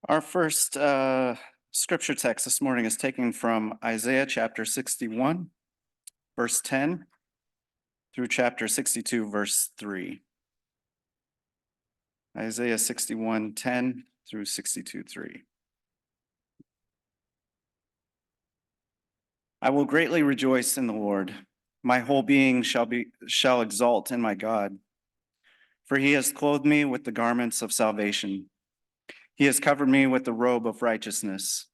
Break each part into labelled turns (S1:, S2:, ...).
S1: Our first scripture text this morning is taken from Isaiah chapter 61, verse 10 through chapter 62, verse 3. Isaiah 61, 10 through 62, 3. I will greatly rejoice in the Lord. My whole being shall exult in my God. For he has clothed me with the garments of salvation. He has covered me with the robe of righteousness.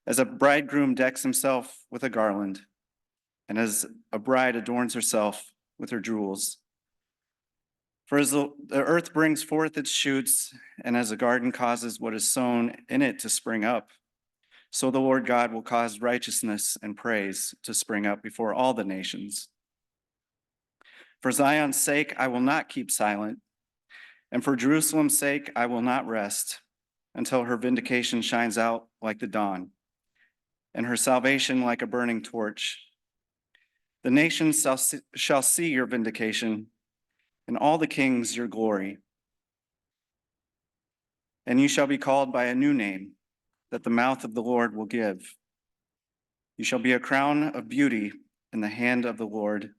S1: As a bridegroom decks himself with a garland, and as a bride adorns herself with her jewels. For as the earth brings forth its shoots, and as a garden causes what is sown in it to spring up, so the Lord God will cause righteousness and praise to spring up before all the nations. For Zion's sake, I will not keep silent, and for Jerusalem's sake, I will not rest until her vindication shines out like the dawn, and her salvation like a burning torch. The nations shall see your vindication, and all the kings your glory. And you shall be called by a new name that the mouth of the Lord will give. You shall be a crown of beauty in the hand of the Lord,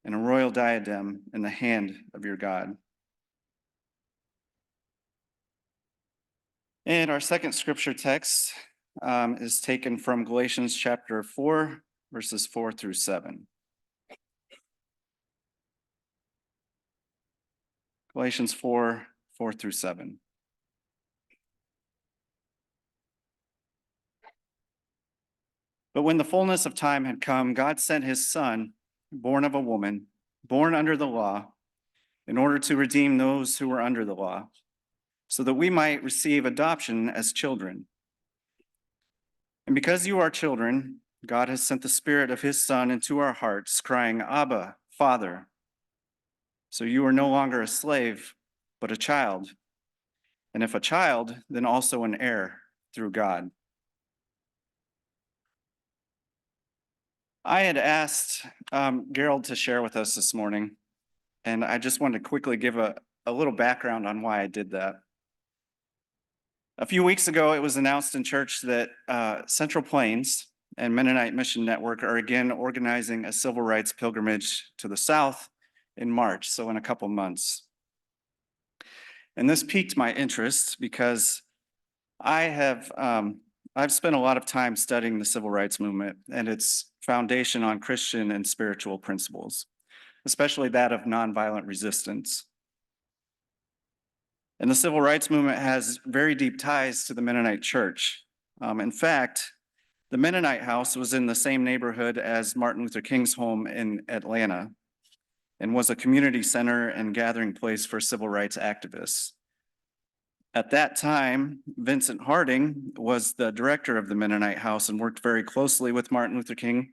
S1: and a royal diadem in the hand of your God. And our second scripture text is taken from Galatians chapter 4, verses 4 through 7. Galatians 4, 4 through 7. But when the fullness of time had come, God sent his Son, born of a woman, born under the law, in order to redeem those who were under the law, so that we might receive adoption as children. And because you are children, God has sent the Spirit of his Son into our hearts, crying, Abba, Father. So you are no longer a slave, but a child. And if a child, then also an heir through God. I had asked Gerald to share with us this morning, and I just wanted to quickly give a little background on why I did that. A few weeks ago, it was announced in church that Central Plains and Mennonite Mission Network are again organizing a civil rights pilgrimage to the South in March, so in a couple months. And this piqued my interest because I've spent a lot of time studying the civil rights movement and its foundation on Christian and spiritual principles, especially that of nonviolent resistance. And the civil rights movement has very deep ties to the Mennonite church. In fact, the Mennonite house was in the same neighborhood as Martin Luther King's home in Atlanta and was a community center and gathering place for civil rights activists. At that time, Vincent Harding was the director of the Mennonite house and worked very closely with Martin Luther King,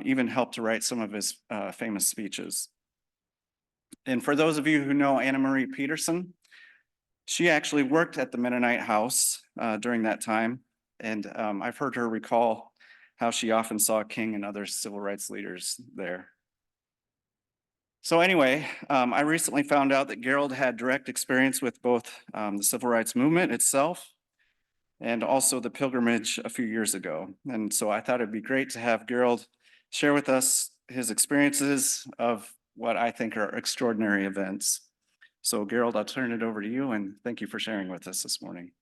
S1: even helped to write some of his famous speeches. And for those of you who know Anna Marie Peterson, she actually worked at the Mennonite house during that time, and I've heard her recall how she often saw King and other civil rights leaders there. So anyway, I recently found out that Gerald had direct experience with both the civil rights movement itself and also the pilgrimage a few years ago. And so I thought it'd be great to have Gerald share with us his experiences of what I think are extraordinary events. So Gerald, I'll turn it over to you, and thank you for sharing with us this morning.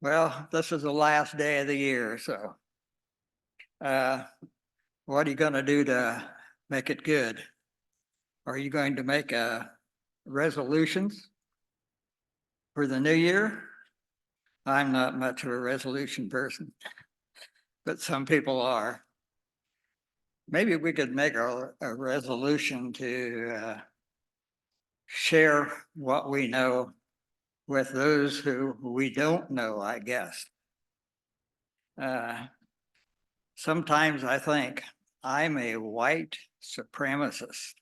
S2: Well, this is the last day of the year, so what are you going to do to make it good? Are you going to make resolutions for the new year? I'm not much of a resolution person, but some people are. Maybe we could make a resolution to share what we know with those who we don't know, I guess. Sometimes I think I'm a white supremacist.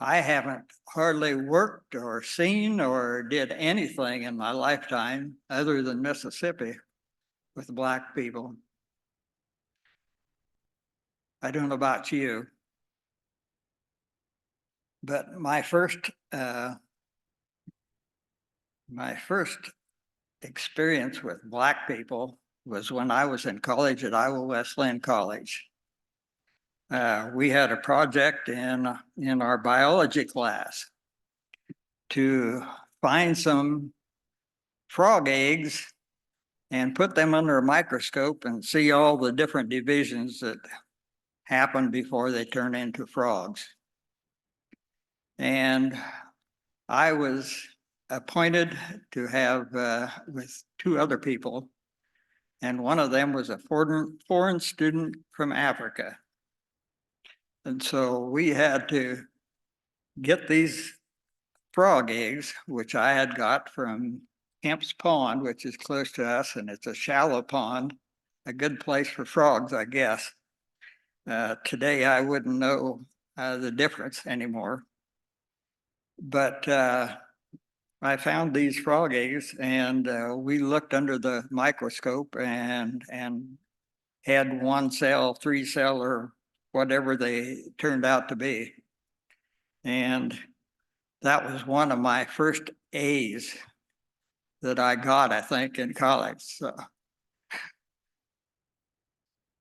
S2: I haven't hardly worked or seen or did anything in my lifetime other than Mississippi with Black people. I don't know about you, but my first experience with Black people was when I was in college at Iowa Wesleyan College. We had a project in our biology class to find some frog eggs and put them under a microscope and see all the different divisions that happen before they turn into frogs. And I was appointed to have with two other people, and one of them was a foreign student from Africa. And so we had to get these frog eggs, which I had got from Kemp's Pond, which is close to us, and it's a shallow pond, a good place for frogs, I guess. Today, I wouldn't know the difference anymore. But I found these frog eggs, and we looked under the microscope and had 1 cell, 3 cell, or whatever they turned out to be. And that was one of my first A's that I got, I think, in college. So.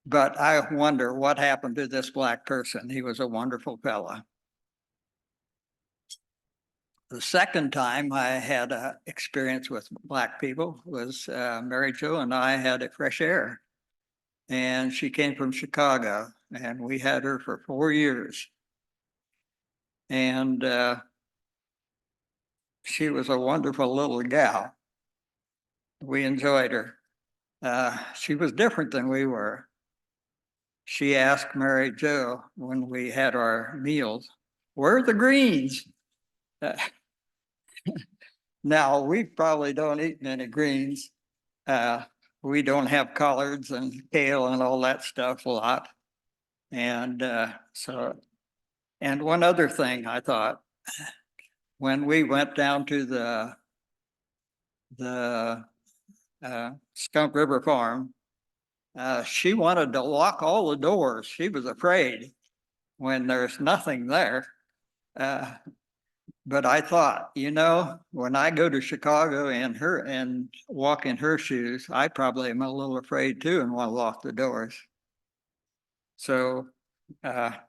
S2: But I wonder what happened to this Black person. He was a wonderful fella. The second time I had an experience with Black people was Mary Jo and I had a fresh air. And she came from Chicago, and we had her for 4 years. And she was a wonderful little gal. We enjoyed her. She was different than we were. She asked Mary Jo when we had our meals, "Where are the greens?" Now, we probably don't eat many greens. We don't have collards and kale and all that stuff a lot. And and one other thing I thought, when we went down to the Skunk River Farm, she wanted to lock all the doors. She was afraid when there's nothing there. But I thought, when I go to Chicago and walk in her shoes, I probably am a little afraid too and want to lock the doors. So then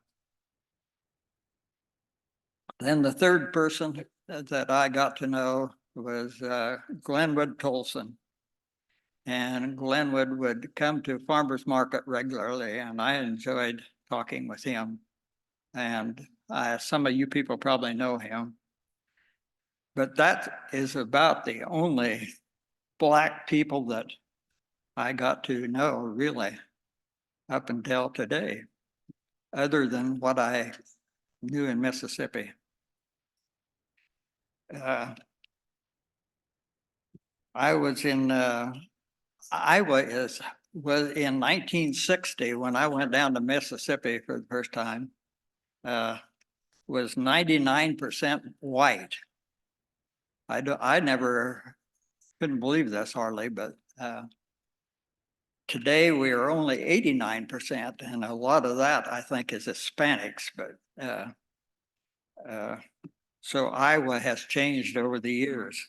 S2: the third person that I got to know was Glenwood Tolson. And Glenwood would come to farmers market regularly, and I enjoyed talking with him. And some of you people probably know him. But that is about the only Black people that I got to know, really, up until today, other than what I knew in Mississippi. I was in Iowa was in 1960 when I went down to Mississippi for the first time. Was 99% white. I never couldn't believe this hardly, but today we are only 89%, and a lot of that I think is Hispanics. But so Iowa has changed over the years.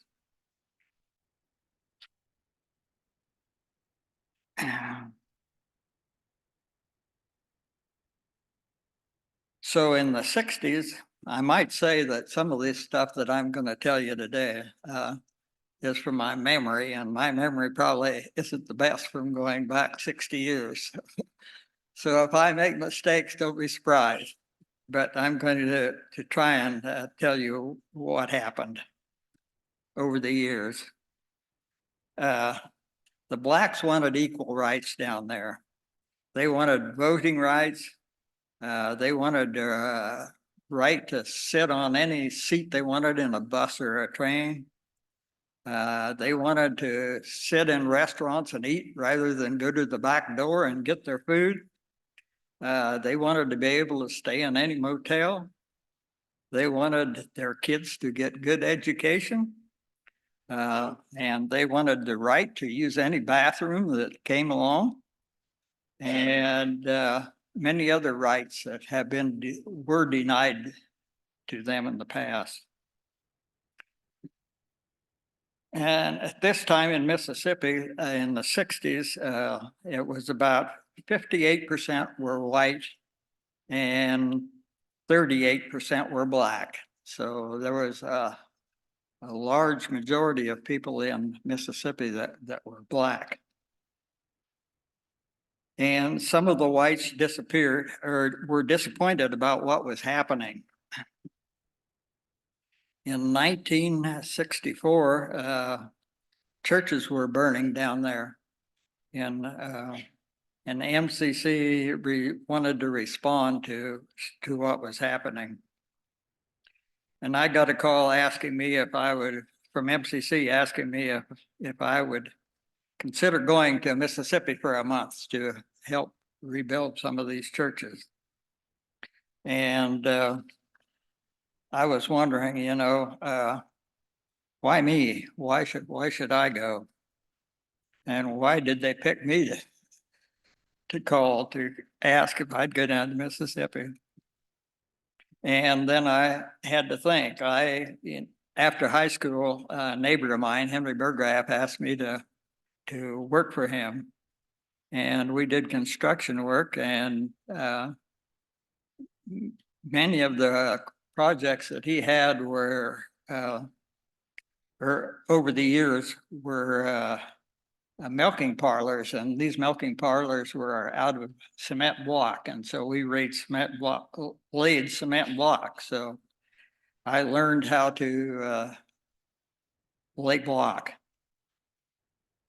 S2: So in the 60s, I might say that some of this stuff that I'm going to tell you today is from my memory, and my memory probably isn't the best from going back 60 years. So if I make mistakes, don't be surprised. But I'm going to try and tell you what happened over the years. The Blacks wanted equal rights down there. They wanted voting rights. They wanted right to sit on any seat they wanted in a bus or a train. They wanted to sit in restaurants and eat rather than go to the back door and get their food. They wanted to be able to stay in any motel. They wanted their kids to get good education. And they wanted the right to use any bathroom that came along. And many other rights that have been, were denied to them in the past. And at this time in Mississippi, in the 60s, it was about 58% were white and 38% were black. So there was a large majority of people in Mississippi that were black. And some of the whites disappeared or were disappointed about what was happening. In 1964, churches were burning down there. And MCC wanted to respond to what was happening. And I got a call asking me if I would, from MCC, asking me if I would consider going to Mississippi for a month to help rebuild some of these churches. And I was wondering, you know, why me? Why should I go? And why did they pick me to call to ask if I'd go down to Mississippi? And then I had to think. After high school, a neighbor of mine, Henry Burgraff, asked me to work for him, and we did construction work. And many of the projects that he had were, or over the years, were milking parlors, and these milking parlors were out of cement block, and so we laid cement block. So I learned how to lay block,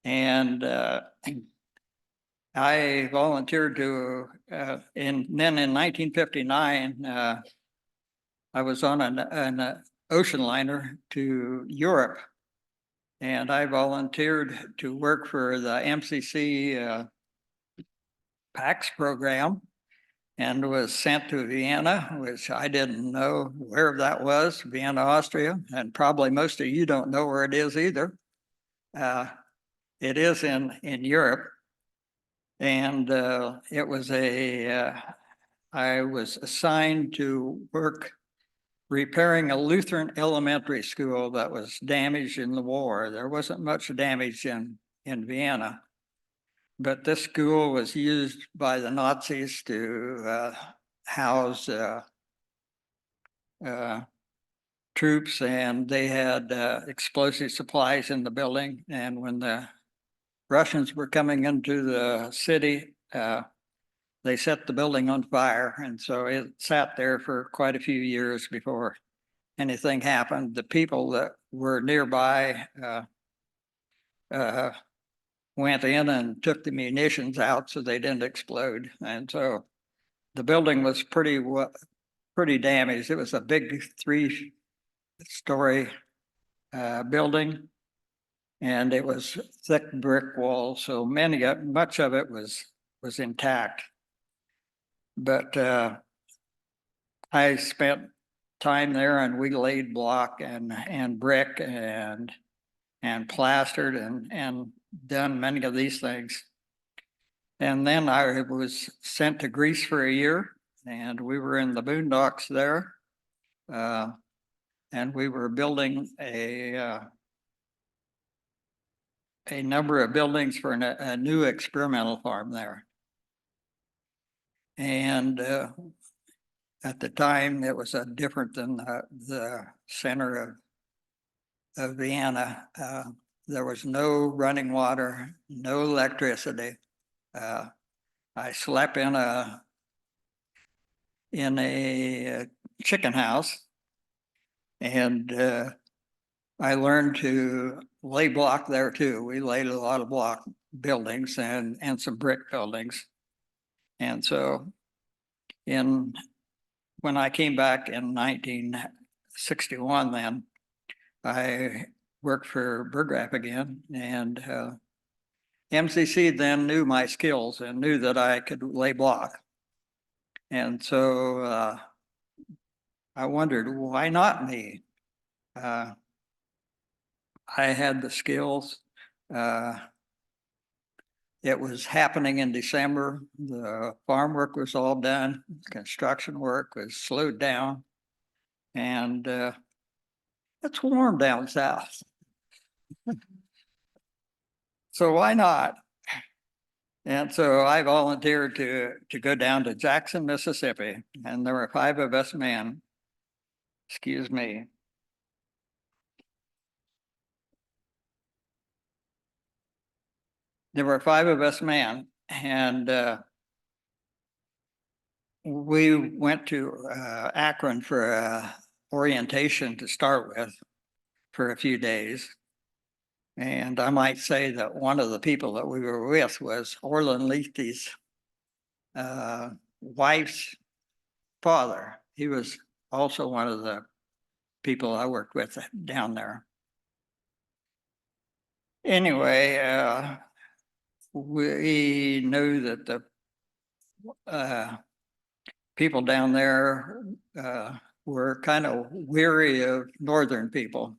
S2: and I volunteered to. And then in 1959, I was on an ocean liner to Europe. And I volunteered to work for the MCC PAX program and was sent to Vienna, which I didn't know where that was, Vienna, Austria. And probably most of you don't know where it is either. It is in Europe. And it was I was assigned to work repairing a Lutheran elementary school that was damaged in the war. There wasn't much damage in Vienna, but this school was used by the Nazis to house troops, and they had explosive supplies in the building. And when the Russians were coming into the city, they set the building on fire, and so it sat there for quite a few years before anything happened. The people that were nearby went in and took the munitions out so they didn't explode, and so the building was pretty damaged. It was a big 3-story building, and it was thick brick walls, so much of it was intact. But I spent time there, and we laid block and brick and plastered and done many of these things. And then I was sent to Greece for a year, and we were in the boondocks there, and we were building a number of buildings for a new experimental farm there. And at the time, it was different than the center of Vienna. There was no running water, no electricity. I slept in a chicken house, and I learned to lay block there too. We laid a lot of block buildings and some brick buildings. And so when I came back in 1961, then I worked for Burgraff again, and MCC then knew my skills and knew that I could lay block. And so I wondered, why not me? I had the skills. It was happening in December. The farm work was all done. Construction work was slowed down. And it's warm down south. So why not? And so I volunteered to go down to Jackson, Mississippi, and there were 5 of us men. Excuse me. There were 5 of us men, and we went to Akron for orientation to start with for a few days. And I might say that one of the people that we were with was Orland Leahy's wife's father. He was also one of the people I worked with down there. Anyway, we knew that the people down there were kind of weary of northern people.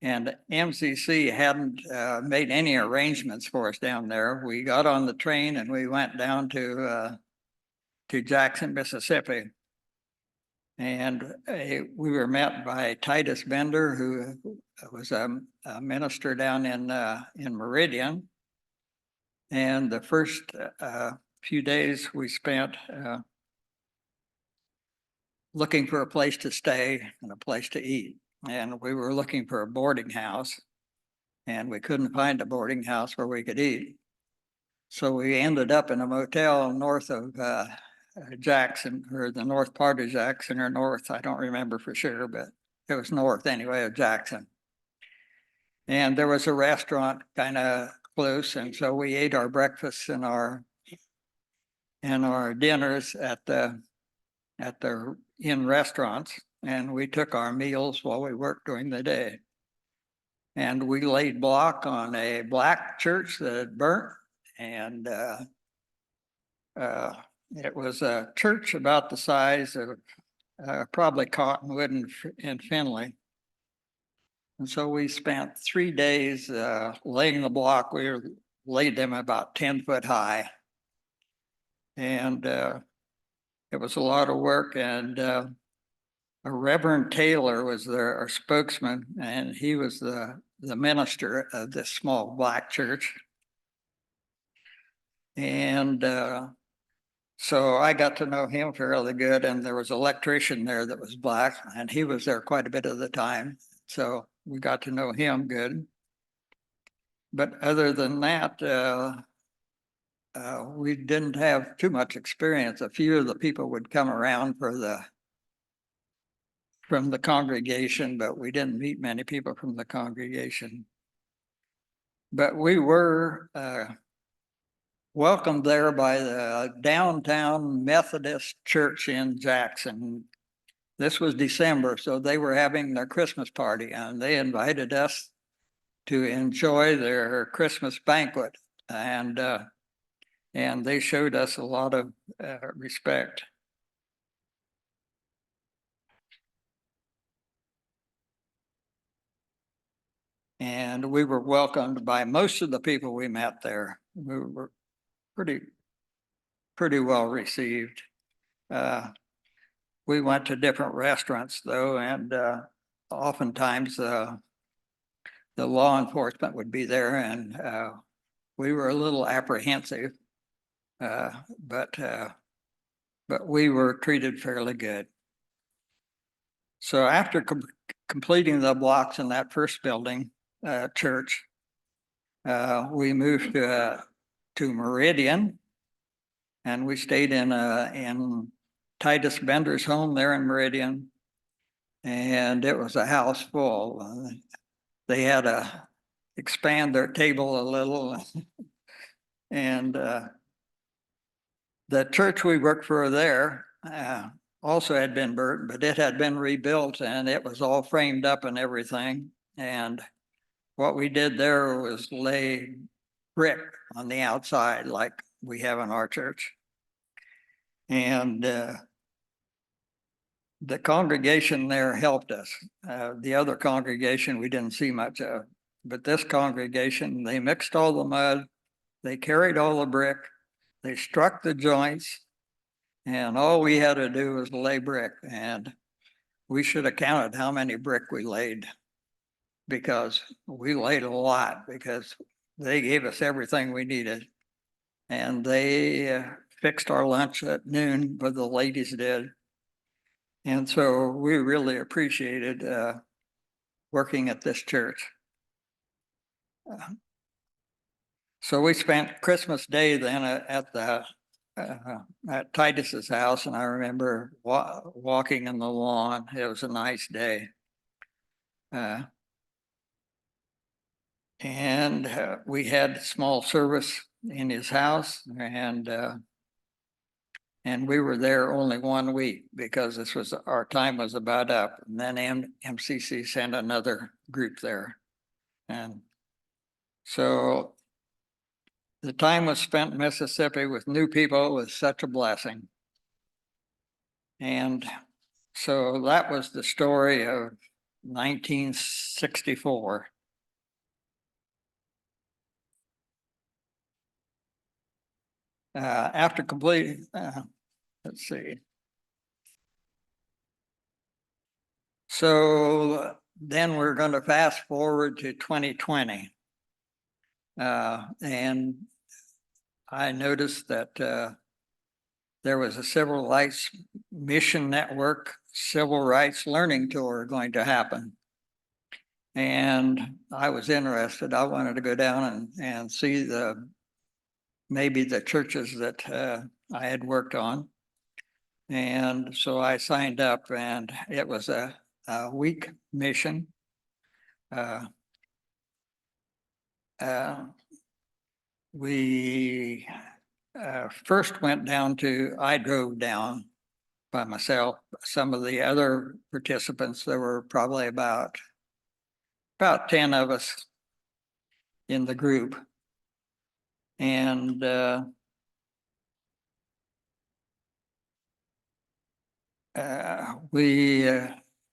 S2: And MCC hadn't made any arrangements for us down there. We got on the train and we went down to Jackson, Mississippi. And we were met by Titus Bender, who was a minister down in Meridian. And the first few days we spent looking for a place to stay and a place to eat. And we were looking for a boarding house, and we couldn't find a boarding house where we could eat. So we ended up in a motel north of Jackson, or the north part of Jackson, or north, I don't remember for sure, but it was north anyway of Jackson. And there was a restaurant kind of close, and so we ate our breakfasts and our dinners at the in restaurants, and we took our meals while we worked during the day. And we laid block on a black church that had burnt, and it was a church about the size of probably Cottonwood in Findlay. And so we spent 3 days laying the block. We laid them about 10 foot high. And it was a lot of work. And a Reverend Taylor was our spokesman, and he was the minister of this small black church. And so I got to know him fairly good, and there was an electrician there that was black, and he was there quite a bit of the time. So we got to know him good. But other than that, we didn't have too much experience. A few of the people would come around from the congregation, but we didn't meet many people from the congregation. But we were welcomed there by the downtown Methodist church in Jackson. This was December, so they were having their Christmas party, and they invited us to enjoy their Christmas banquet, and they showed us a lot of respect. And we were welcomed by most of the people we met there. We were pretty well received. We went to different restaurants though, and oftentimes the law enforcement would be there, and we were a little apprehensive, but we were treated fairly good. So after completing the blocks in that first building, church, we moved to Meridian, and we stayed in Titus Bender's home there in Meridian, and it was a house full. They had to expand their table a little, and the church we worked for there also had been burnt, but it had been rebuilt, and it was all framed up and everything. And what we did there was lay brick on the outside like we have in our church. And the congregation there helped us. The other congregation we didn't see much of, but this congregation, they mixed all the mud, they carried all the brick, they struck the joints, and all we had to do was lay brick. And we should have counted how many brick we laid, because we laid a lot, because they gave us everything we needed. And they fixed our lunch at noon, but the ladies did. And so we really appreciated working at this church. So we spent Christmas Day then at Titus's house, and I remember walking in the lawn. It was a nice day. And we had a small service in his house, and we were there only 1 week because our time was about up. And then MCC sent another group there. And so the time was spent in Mississippi with new people was such a blessing. And so that was the story of 1964. After completing, let's see. So then we're going to fast forward to 2020. And I noticed that there was a Civil Rights Mission Network Civil Rights Learning Tour going to happen. And I was interested. I wanted to go down and see maybe the churches that I had worked on. And so I signed up, and it was a week mission. We first I drove down by myself. Some of the other participants, there were probably about 10 of us in the group. And I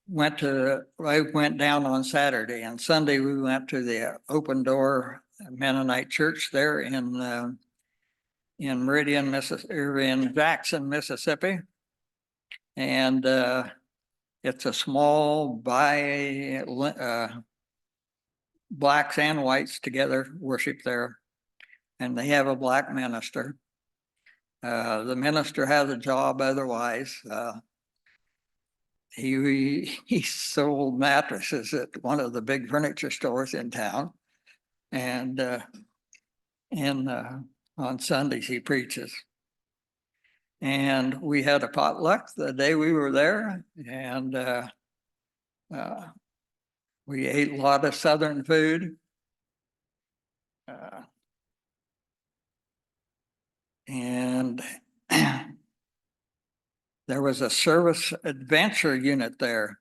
S2: went down on Saturday, and Sunday we went to the Open Door Mennonite Church there in Meridian, Mississippi, in Jackson, Mississippi. And it's a small blacks and whites together worship there. And they have a black minister. The minister has a job otherwise. He sold mattresses at one of the big furniture stores in town. And on Sundays he preaches. And we had a potluck the day we were there, and we ate a lot of Southern food. And there was a service adventure unit there.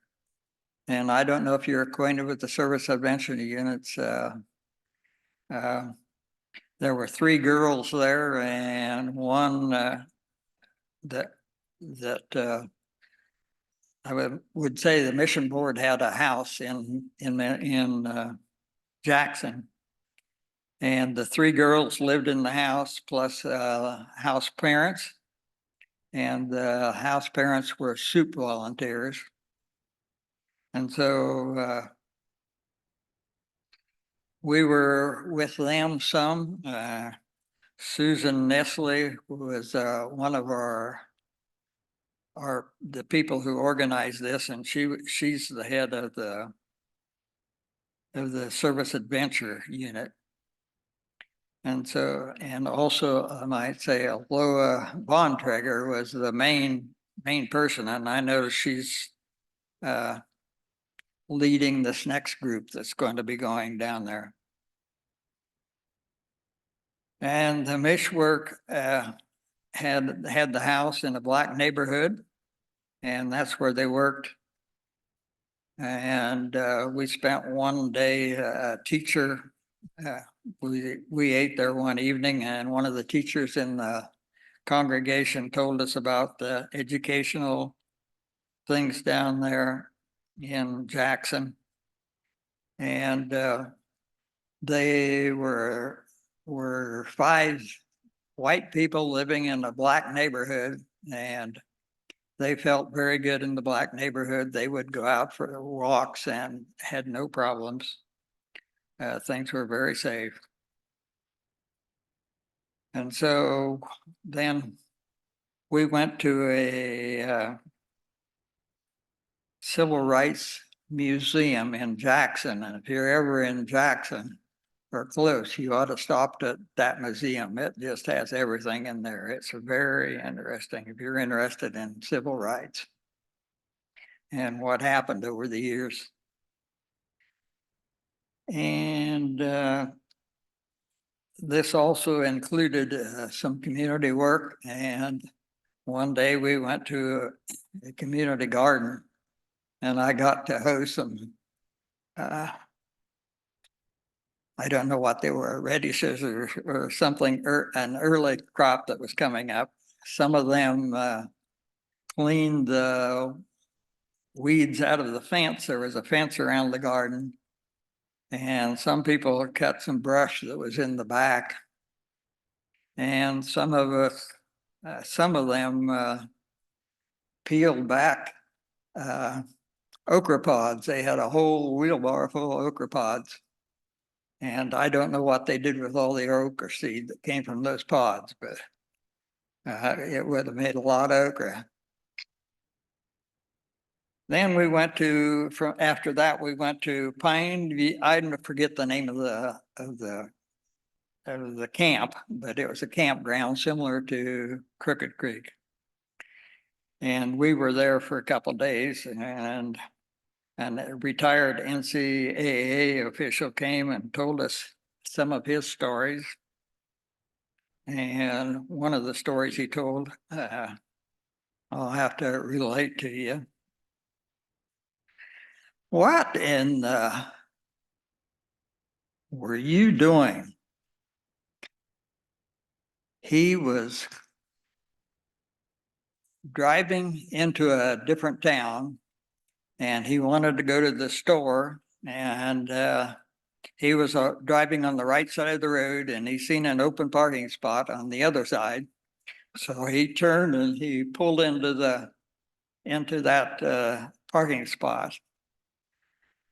S2: And I don't know if you're acquainted with the service adventure units. There were 3 girls there, and one that I would say the mission board had a house in Jackson, and the 3 girls lived in the house plus house parents, and the house parents were soup volunteers. And so we were with them some. Susan Nestle was one of the people who organized this, and she's the head of the service adventure unit. And so, and also I might say Loa Bontrager was the main person, and I noticed she's leading this next group that's going to be going down there. And the Mishwork had the house in a black neighborhood, and that's where they worked. And we spent one day, teacher, we ate there one evening, and one of the teachers in the congregation told us about the educational things down there in Jackson. And they were five white people living in a black neighborhood, and they felt very good in the black neighborhood. They would go out for walks and had no problems. Things were very safe. And so then we went to a civil rights museum in Jackson. And if you're ever in Jackson or close, you ought to stop at that museum. It just has everything in there. It's very interesting if you're interested in civil rights and what happened over the years. And this also included some community work. And one day we went to a community garden, and I got to host some, I don't know what they were, radishes or something, an early crop that was coming up. Some of them cleaned the weeds out of the fence. There was a fence around the garden. And some people cut some brush that was in the back. And some of them peeled back okra pods. They had a whole wheelbarrow full of okra pods. And I don't know what they did with all the okra seed that came from those pods, but it would have made a lot of okra. Then we went to, after that, we went to Pine. I forget the name of the camp, but it was a campground similar to Crooked Creek. And we were there for a couple of days, and a retired NCAA official came and told us some of his stories. And one of the stories he told, I'll have to relate to you. What in were you doing? He was driving into a different town, and he wanted to go to the store, and he was driving on the right side of the road, and he seen an open parking spot on the other side. So he turned and he pulled into that parking spot.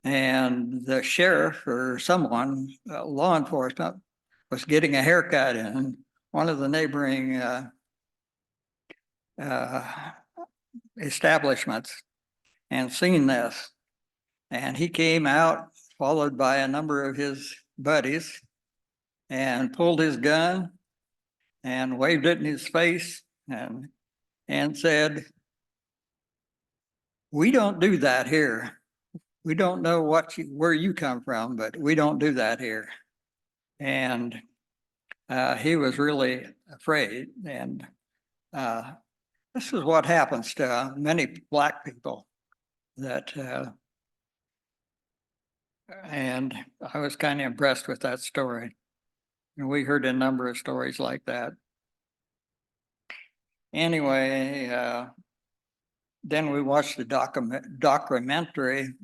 S2: And the sheriff or someone, law enforcement, was getting a haircut in one of the neighboring establishments and seen this. And he came out, followed by a number of his buddies, and pulled his gun and waved it in his face and said, "We don't do that here. We don't know where you come from, but we don't do that here." And he was really afraid. And this is what happens to many Black people. And I was kind of impressed with that story. And we heard a number of stories like that. Anyway, then we watched the documentary,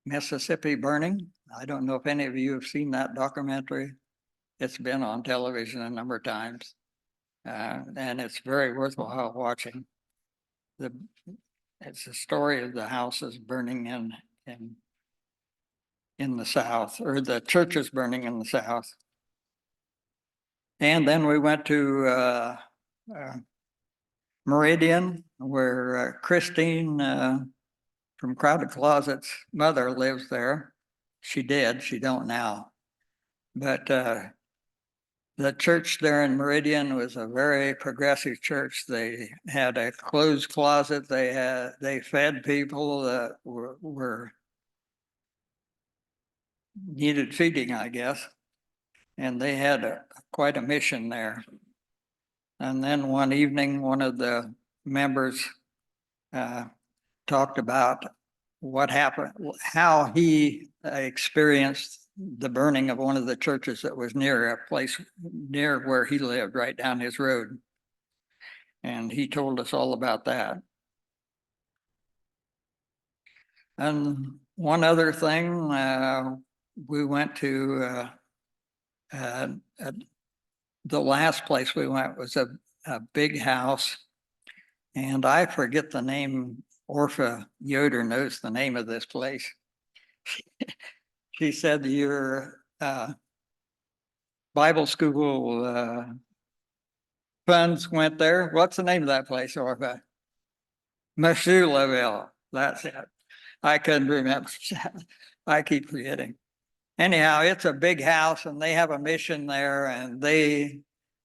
S2: Mississippi Burning. I don't know if any of you have seen that documentary. It's been on television a number of times, and it's very worthwhile watching. It's a story of the houses burning in the South, or the churches burning in the South. And then we went to Meridian, where Christine from Crowded Closet's mother lives there. She did, she don't now. But the church there in Meridian was a very progressive church. They had a closed closet. They fed people that were needed feeding, I guess. And they had quite a mission there. And then one evening, one of the members talked about what happened, how he experienced the burning of one of the churches that was near a place near where he lived, right down his road. And he told us all about that. And one other thing, we went to uh, the last place we went was a big house, and I forget the name. Orpha Yoder knows the name of this place. She said your Bible school funds went there. What's the name of that place, Orpha? Meshulaville. That's it. I couldn't remember. I keep forgetting. Anyhow, it's a big house and they have a mission there and they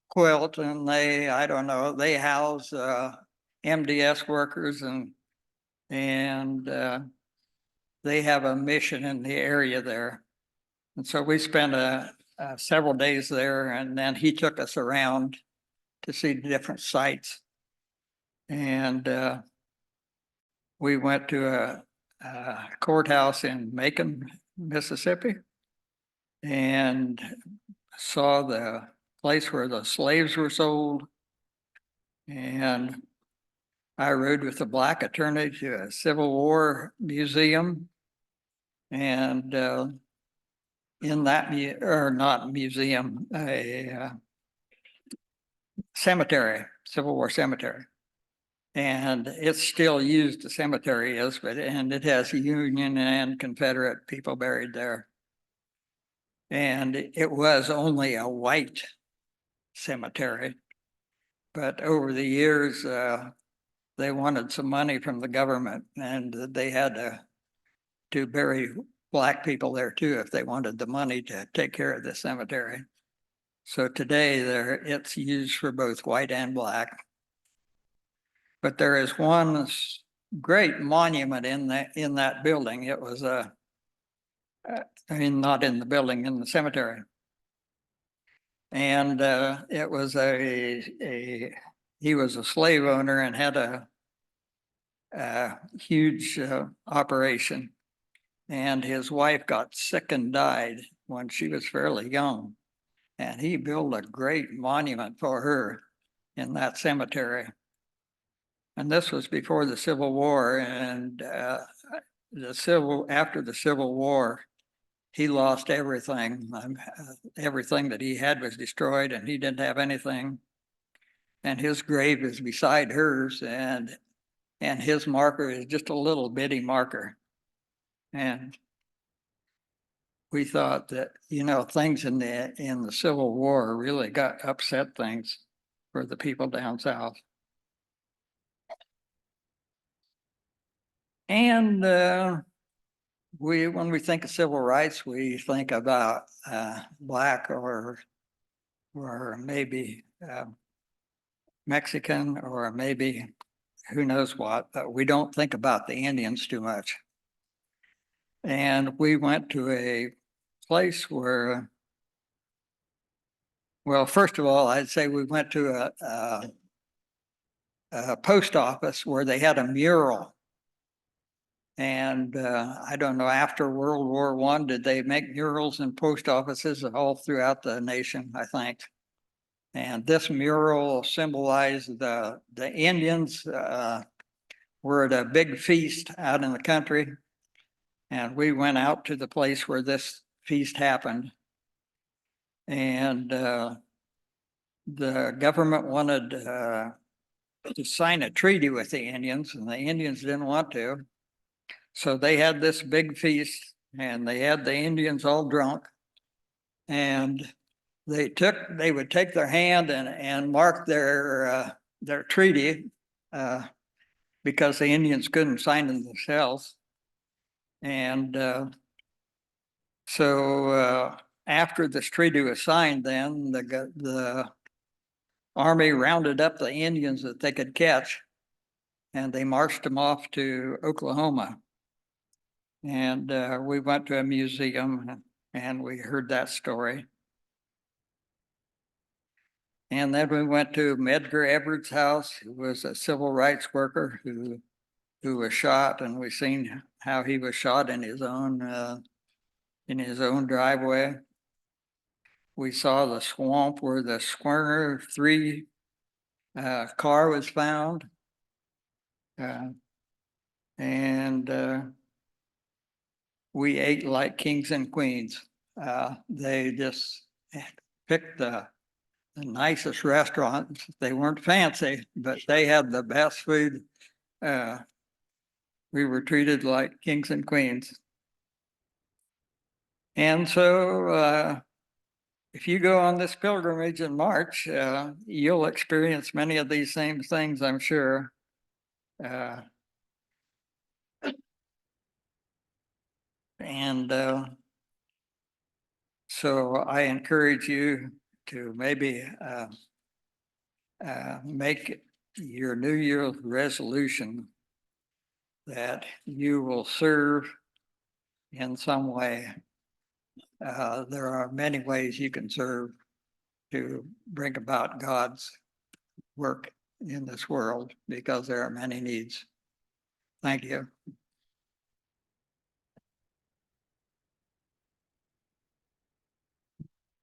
S2: quilt and I don't know, they house MDS workers and they have a mission in the area there. And so we spent several days there, and then he took us around to see different sites. And we went to a courthouse in Macon, Mississippi, and saw the place where the slaves were sold. And I rode with the black attorney to a Civil War museum. And in that, or not museum, a cemetery, Civil War cemetery. And it's still used, the cemetery is, and it has Union and Confederate people buried there. And it was only a white cemetery. But over the years, they wanted some money from the government, and they had to bury black people there too if they wanted the money to take care of the cemetery. So today it's used for both white and black. But there is one great monument in that building. It was not in the building, in the cemetery. And it was he was a slave owner and had a huge operation. And his wife got sick and died when she was fairly young. And he built a great monument for her in that cemetery. And this was before the Civil War. And after the Civil War, he lost everything. Everything that he had was destroyed, and he didn't have anything. And his grave is beside hers, and his marker is just a little bitty marker. And we thought that, things in the Civil War really got upset things for the people down south. And when we think of civil rights, we think about black or maybe Mexican or maybe who knows what, but we don't think about the Indians too much. And we went to a place where, well, first of all, I'd say we went to a post office where they had a mural. And I don't know, after World War I, did they make murals in post offices all throughout the nation, I think. And this mural symbolized the Indians were at a big feast out in the country. And we went out to the place where this feast happened. And the government wanted to sign a treaty with the Indians, and the Indians didn't want to. So they had this big feast, and they had the Indians all drunk, and they would take their hand and mark their treaty because the Indians couldn't sign it themselves. And so after this treaty was signed, then the army rounded up the Indians that they could catch, and they marched them off to Oklahoma. And we went to a museum and we heard that story. And then we went to Medgar Evers' house, who was a civil rights worker who was shot, and we seen how he was shot in his own driveway. We saw the swamp where the Squirner 3 car was found. And we ate like kings and queens. They just picked the nicest restaurants. They weren't fancy, but they had the best food. We were treated like kings and queens. And so if you go on this pilgrimage in March, you'll experience many of these same things, I'm sure. And so I encourage you to maybe make your New Year's resolution that you will serve in some way. There are many ways you can serve to bring about God's work in this world because there are many needs. Thank you.